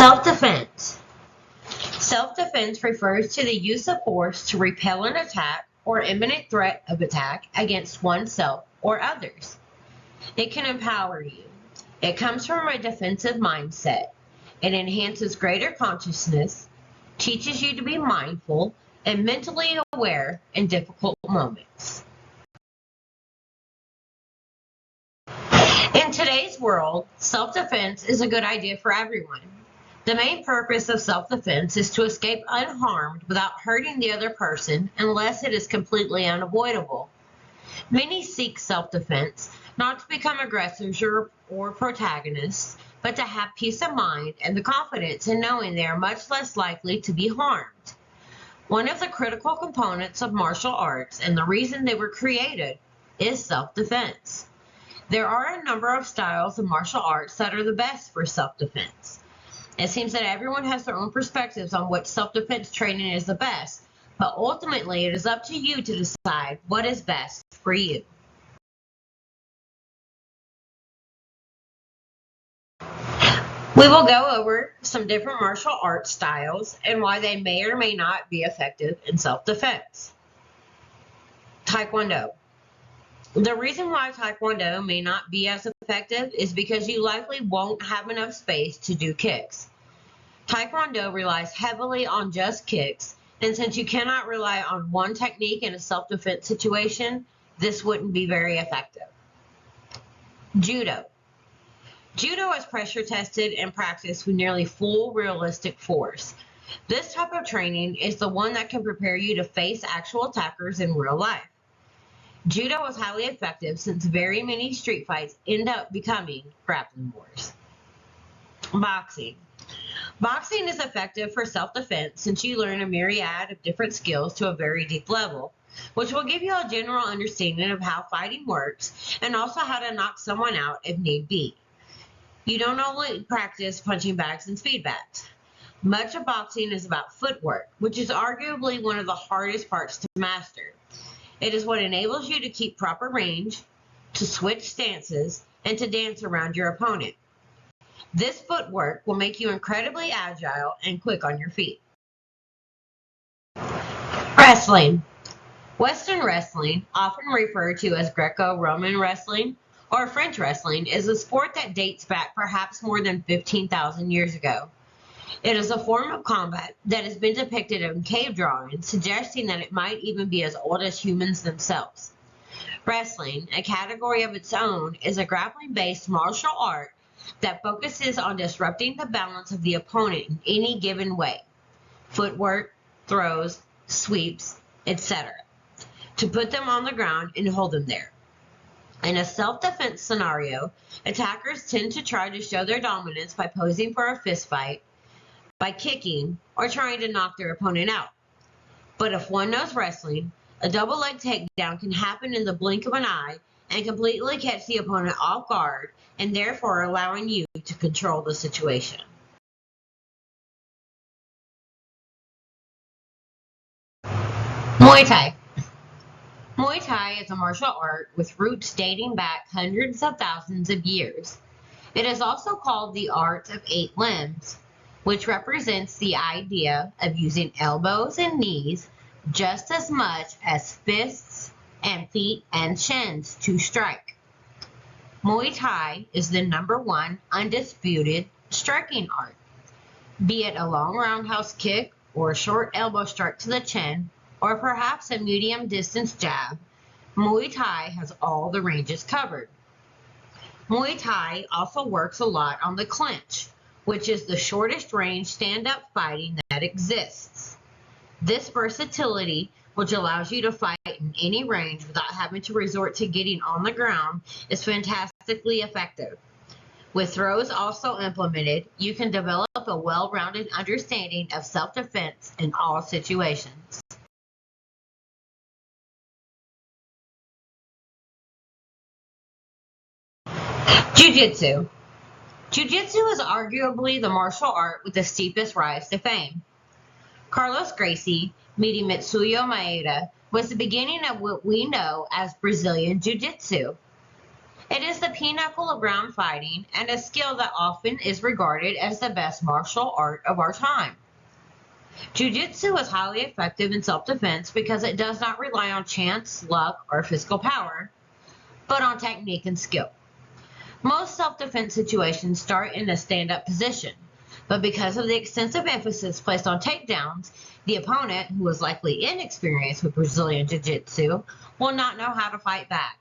Self-defense. Self-defense refers to the use of force to repel an attack or imminent threat of attack against oneself or others. It can empower you. It comes from a defensive mindset. It enhances greater consciousness, teaches you to be mindful and mentally aware in difficult moments. In today's world, self-defense is a good idea for everyone. The main purpose of self-defense is to escape unharmed without hurting the other person unless it is completely unavoidable. Many seek self-defense not to become aggressors or protagonists, but to have peace of mind and the confidence in knowing they are much less likely to be harmed. One of the critical components of martial arts and the reason they were created is self-defense. There are a number of styles of martial arts that are the best for self-defense. It seems that everyone has their own perspectives on which self-defense training is the best, but ultimately it is up to you to decide what is best for you. We will go over some different martial arts styles and why they may or may not be effective in self-defense. Taekwondo. The reason why Taekwondo may not be as effective is because you likely won't have enough space to do kicks. Taekwondo relies heavily on just kicks, and since you cannot rely on one technique in a self-defense situation, this wouldn't be very effective. Judo. Judo is pressure tested and practiced with nearly full realistic force. This type of training is the one that can prepare you to face actual attackers in real life. Judo is highly effective since very many street fights end up becoming grappling wars. Boxing. Boxing is effective for self-defense since you learn a myriad of different skills to a very deep level, which will give you a general understanding of how fighting works and also how to knock someone out if need be. You don't only practice punching bags and speed bags. Much of boxing is about footwork, which is arguably one of the hardest parts to master. It is what enables you to keep proper range, to switch stances, and to dance around your opponent. This footwork will make you incredibly agile and quick on your feet. Wrestling. Western wrestling, often referred to as Greco-Roman wrestling or French wrestling, is a sport that dates back perhaps more than 15,000 years ago. It is a form of combat that has been depicted in cave drawings, suggesting that it might even be as old as humans themselves. Wrestling, a category of its own, is a grappling-based martial art that focuses on disrupting the balance of the opponent in any given way. Footwork, throws, sweeps, etc. to put them on the ground and hold them there. In a self-defense scenario, attackers tend to try to show their dominance by posing for a fist fight, by kicking, or trying to knock their opponent out. But if one knows wrestling, a double leg takedown can happen in the blink of an eye and completely catch the opponent off guard, and therefore allowing you to control the situation. Muay Thai. Muay Thai is a martial art with roots dating back hundreds of thousands of years. It is also called the art of 8 limbs, which represents the idea of using elbows and knees just as much as fists and feet and shins to strike. Muay Thai is the #1 undisputed striking art. Be it a long roundhouse kick or a short elbow strike to the chin, or perhaps a medium distance jab, Muay Thai has all the ranges covered. Muay Thai also works a lot on the clinch, which is the shortest range stand-up fighting that exists. This versatility, which allows you to fight in any range without having to resort to getting on the ground, is fantastically effective. With throws also implemented, you can develop a well-rounded understanding of self-defense in all situations. Jiu-Jitsu. Jiu-Jitsu is arguably the martial art with the steepest rise to fame. Carlos Gracie, meeting Mitsuyo Maeda, was the beginning of what we know as Brazilian Jiu-Jitsu. It is the pinnacle of ground fighting and a skill that often is regarded as the best martial art of our time. Jiu-jitsu is highly effective in self-defense because it does not rely on chance, luck, or physical power, but on technique and skill. Most self-defense situations start in a stand-up position, but because of the extensive emphasis placed on takedowns, the opponent, who is likely inexperienced with Brazilian Jiu-Jitsu, will not know how to fight back.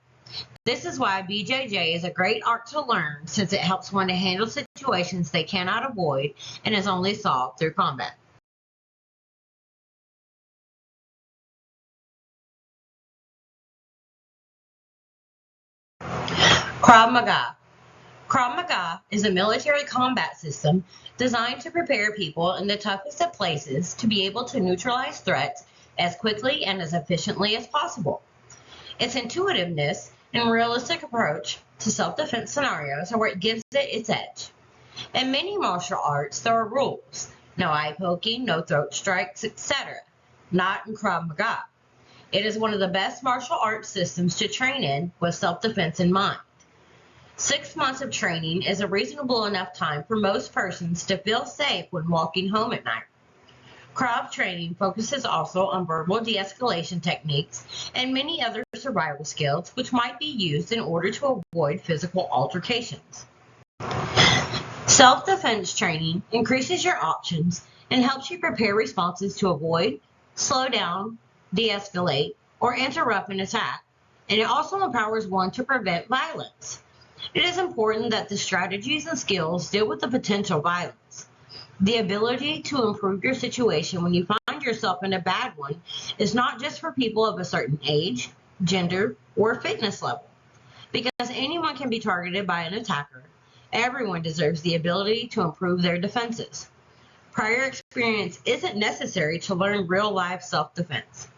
This is why BJJ is a great art to learn, since it helps one to handle situations they cannot avoid and is only solved through combat. Krav Maga. Krav Maga is a military combat system designed to prepare people in the toughest of places to be able to neutralize threats as quickly and as efficiently as possible. Its intuitiveness and realistic approach to self-defense scenarios are what gives it its edge. In many martial arts, there are rules. No eye poking, no throat strikes, etc. Not in Krav Maga. It is one of the best martial arts systems to train in with self-defense in mind. 6 months of training is a reasonable enough time for most persons to feel safe when walking home at night. Krav training focuses also on verbal de-escalation techniques and many other survival skills which might be used in order to avoid physical altercations. Self-defense training increases your options and helps you prepare responses to avoid, slow down, de-escalate, or interrupt an attack, and it also empowers one to prevent violence. It is important that the strategies and skills deal with the potential violence. The ability to improve your situation when you find yourself in a bad one is not just for people of a certain age, gender, or fitness level. Because anyone can be targeted by an attacker, everyone deserves the ability to improve their defenses. Prior experience isn't necessary to learn real-life self-defense.